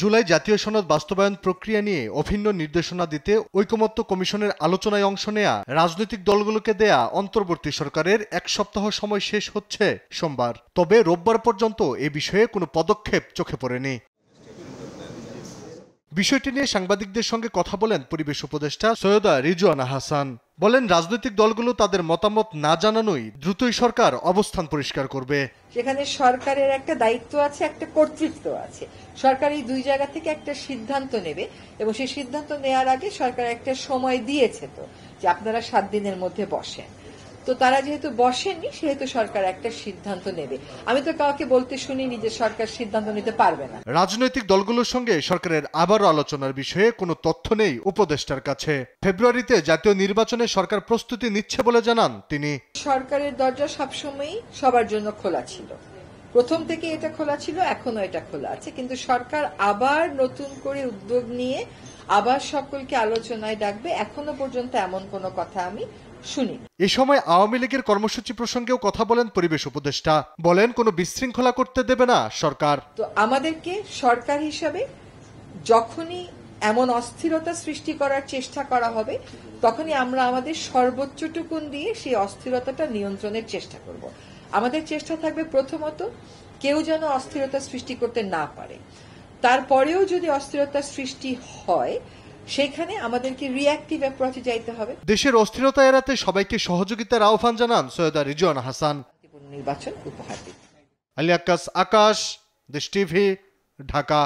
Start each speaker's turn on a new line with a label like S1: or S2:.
S1: জুলাই জাতীয় সনদ বাস্তবায়ন প্রক্রিয়া নিয়ে অভিন্ন নির্দেশনা দিতে ঐকমত্য কমিশনের আলোচনায় অংশ নেয়া রাজনৈতিক দলগুলোকে দেয়া অন্তর্বর্তী সরকারের এক সপ্তাহ সময় শেষ হচ্ছে সোমবার। তবে রোববার পর্যন্ত এ বিষয়ে কোনো পদক্ষেপ চোখে পড়েনি। বিষয়টি নিয়ে সাংবাদিকদের সঙ্গে কথা বলেন পরিবেশ উপদেষ্টা সৈয়দা রিজওয়ানা হাসান। বলেন, রাজনৈতিক দলগুলো তাদের মতামত না জানানোই দ্রুতই সরকার অবস্থান পরিষ্কার করবে।
S2: সেখানে সরকারের একটা দায়িত্ব আছে, একটা কর্তৃত্ব আছে। সরকার এই দুই জায়গা থেকে একটা সিদ্ধান্ত নেবে এবং সেই সিদ্ধান্ত নেওয়ার আগে সরকার একটা সময় দিয়েছে তো যে আপনারা 7 দিনের মধ্যে বসেন। তো তারা যেহেতু বসেননি সেহেতু সরকার একটা সিদ্ধান্ত নেবে। আমি তো কাউকে বলতে শুনিনি যে সরকার সিদ্ধান্ত নিতে পারবে না।
S1: রাজনৈতিক দলগুলোর সঙ্গে সরকারের আবারও আলোচনার বিষয়ে কোনো তথ্য নেই উপদেষ্টার কাছে। ফেব্রুয়ারিতে জাতীয় নির্বাচনে সরকার প্রস্তুতি নিচ্ছে বলে জানান তিনি।
S2: সরকারের দরজা সবসময়ই সবার জন্য খোলা ছিল, প্রথম থেকে এটা খোলা ছিল, এখনো এটা খোলা আছে। কিন্তু সরকার আবার নতুন করে উদ্যোগ নিয়ে আবার সকলকে আলোচনায় ডাকবে, এখনো পর্যন্ত এমন কোনো কথা আমি শুনি।
S1: এ সময় আওয়ামী লীগের কর্মসূচি প্রসঙ্গেও কথা বলেন পরিবেশ উপদেষ্টা। বলেন, কোনো বিশৃঙ্খলা করতে দেবে না সরকার।
S2: তো আমাদেরকে সরকার হিসাবে যখনই এমন অস্থিরতা সৃষ্টি করার চেষ্টা করা হবে তখনই আমরা আমাদের সর্বোচ্চটুকুন দিয়ে সেই অস্থিরতাটা নিয়ন্ত্রণের চেষ্টা করব। আমাদের চেষ্টা থাকবে প্রথমত কেউ যেন অস্থিরতা সৃষ্টি করতে না পারে। তারপরেও যদি অস্থিরতা সৃষ্টি হয় সেখানে আমাদেরকে রিঅ্যাক্টিভ অ্যাপ্রোচে যাইতে হবে।
S1: দেশের অস্থিরতা এড়াতে সবাইকে সহযোগিতার আহ্বান জানান সৈয়দা রিজওয়ানা হাসান।
S2: নির্বাচন উপহার দিতে।
S1: আলী আক্কাস, আকাশ, দেশ টিভি, ঢাকা।